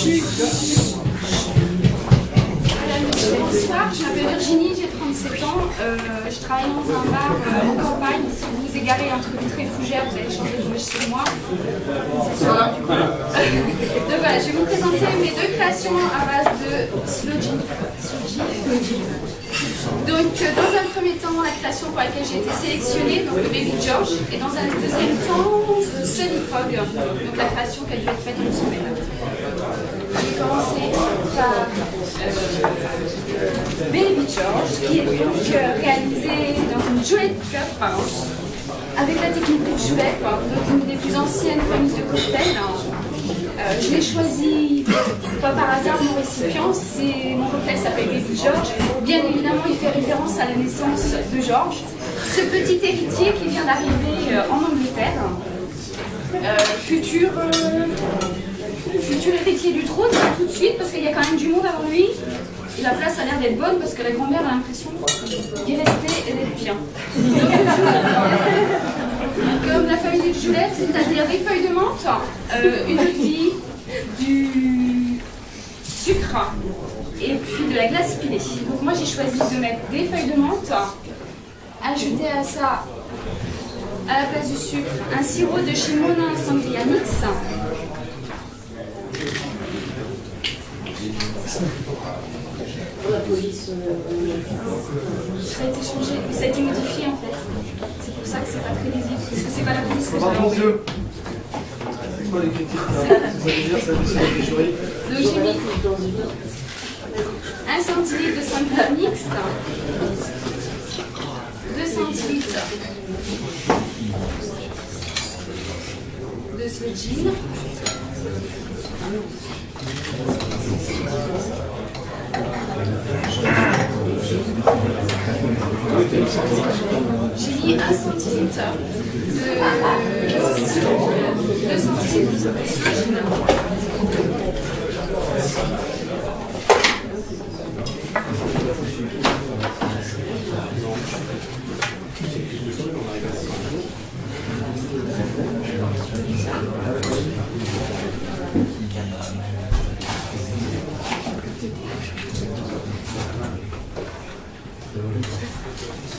Bonsoir, je m'appelle Virginie, j'ai 37 ans. Je travaille dans un bar en campagne. Si vous vous égarez entre Vitré et Fougères, vous allez changer de chez moi. Donc voilà, je vais vous présenter mes deux créations à base de sludgy. Donc dans un premier temps, la création pour laquelle j'ai été sélectionnée, donc le Baby George, et dans un deuxième temps, Sunny Fog, donc la création qui a dû être faite une semaine. Je vais commencer par Baby George, qui est donc réalisé dans une jouet cup avec la technique du jouet, donc une des plus anciennes familles de cocktails. Je l'ai choisi pas par hasard, mon récipient, mon cocktail s'appelle Baby George. Bien évidemment, il fait référence à la naissance de George, ce petit héritier qui vient d'arriver en Angleterre, futur héritier du trône, tout de suite, parce qu'il y a quand même du monde avant lui. Et la place a l'air d'être bonne parce que la grand-mère a l'impression d'y rester et d'être bien. Comme la famille du Julep, c'est-à-dire des feuilles de menthe, une vie, du sucre et puis de la glace pilée. Donc moi j'ai choisi de mettre des feuilles de menthe, ajouter à ça, à la place du sucre, un sirop de chez Monin Sangria Mix. La police. Ça a été changé, ça a été modifié en fait. C'est pour ça que c'est pas très lisible. Parce que c'est pas la police que Pardon, monsieur. C'est quoi les critiques là? Ça veut dire ça veut dire des jurys. Donc j'ai mis 1 centilitre de Sangria mixte, 2 centilitres de sludgy, j'ai mis 1 centilitre de 2 centilitres de sludgy.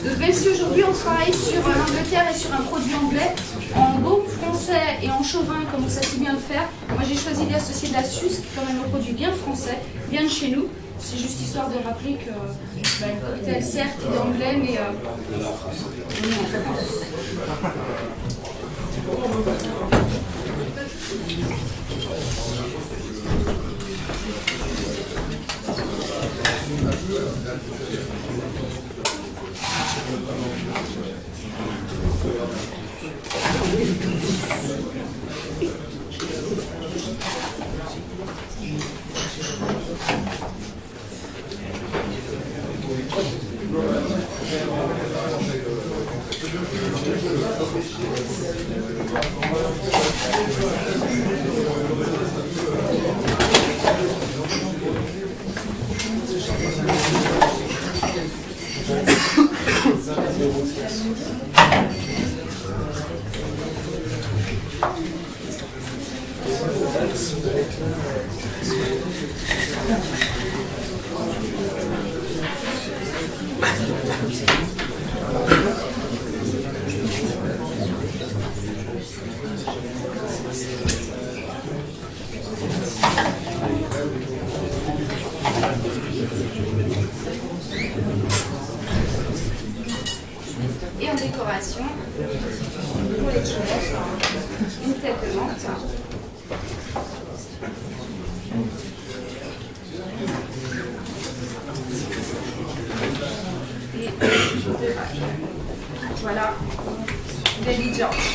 Donc même si aujourd'hui on travaille sur l'Angleterre et sur un produit anglais, en bon français et en chauvin comme on sait si bien le faire, moi j'ai choisi d'y associer de la suce, qui est quand même un produit bien français, bien de chez nous. C'est juste histoire de rappeler que le cocktail certes il est anglais, mais on est en France. Et en décoration, pour les chouettes, une tête de menthe. Et deux pailles. Voilà, Baby George.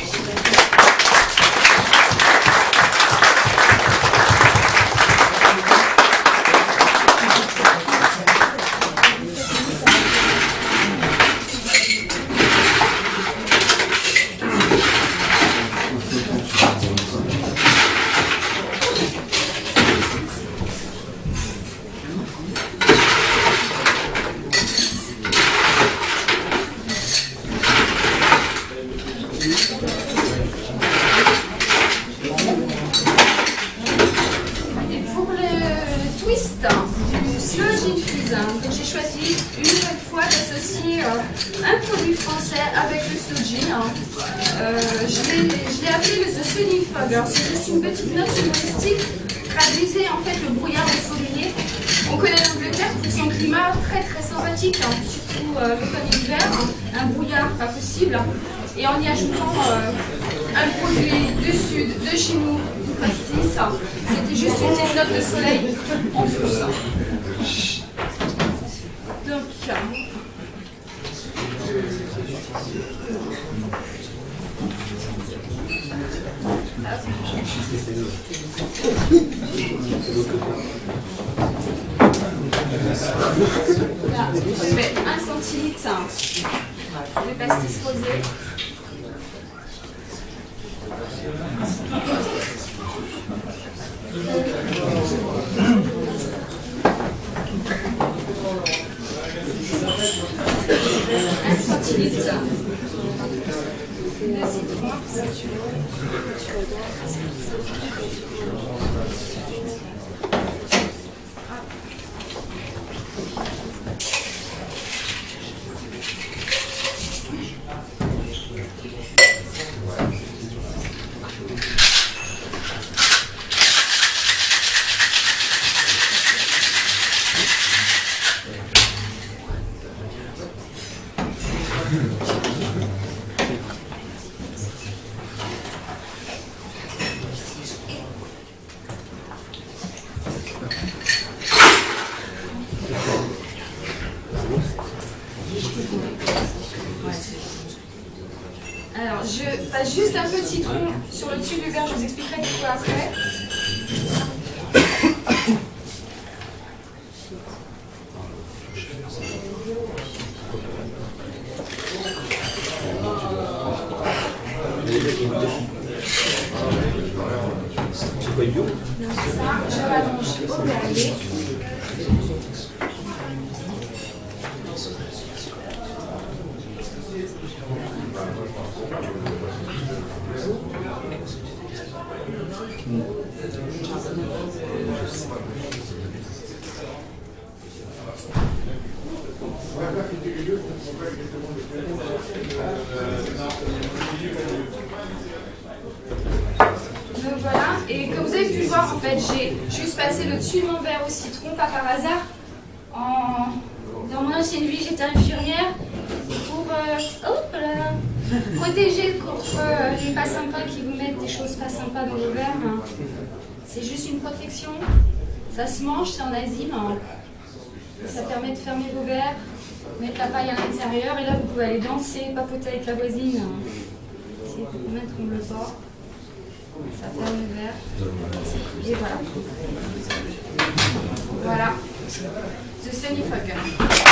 pour le twist du Sludge Infuse, j'ai choisi une nouvelle fois d'associer un produit français avec le sludge. Je l'ai appelé le The Sunny Fog. Alors c'est juste une petite note humoristique, traduisait en fait le brouillard ensoleillé. On connaît l'Angleterre pour son climat très très sympathique, surtout l'automne et l'hiver, un brouillard pas possible. Et en y ajoutant un produit du sud, de chez nous, du pastis, c'était juste une petite note de soleil en plus. Donc, là, je mets 1 centilitre de pastis rosé. Un centilitre de citron. Alors, je passe juste un peu de citron sur le dessus du verre, je vous expliquerai pourquoi après. Ça, je rallonge au verrier. Donc voilà, et comme vous avez pu le voir, en fait, j'ai juste passé le dessus de mon verre au citron, pas par hasard. Dans mon ancienne vie, j'étais infirmière pour protéger contre les pas sympas qui vous mettent des choses pas sympas dans vos verres. C'est juste une protection. Ça se mange, c'est en Asie. Ça permet de fermer vos verres, mettre la paille à l'intérieur, et là vous pouvez aller danser, papoter avec la voisine. Essayez de vous mettre comme le bord. Ça ferme le verre. Et voilà. Voilà. The Sunny Fog.